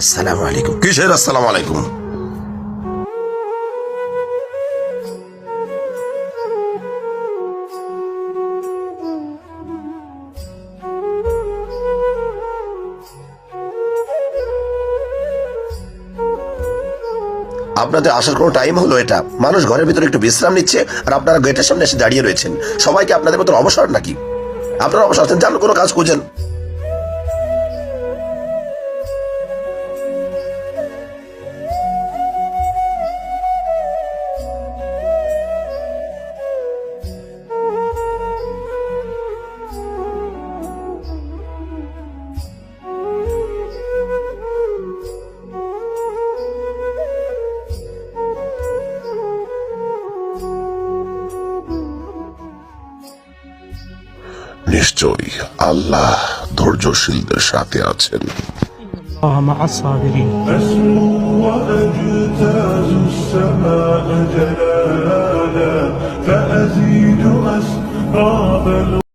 আসসালামু আলাইকুম। কিসের আসসালামু আলাইকুম? আপনাদের আসার কোনো টাইম হলো এটা? মানুষ ঘরের ভিতরে একটু বিশ্রাম নিচ্ছে আর আপনারা গেটের সামনে এসে দাঁড়িয়ে রয়েছেন। সবাইকে আপনাদের মতন অবসর নাকি? আপনারা অবসর আছেন, যান কোনো কাজ খুঁজেন। নিশ্চয়ই আল্লাহ ধৈর্যশীলদের সাথে আছেন। الله مع الصابرين. أسمو وأجتاز السماء جلالا فأزيد أسراب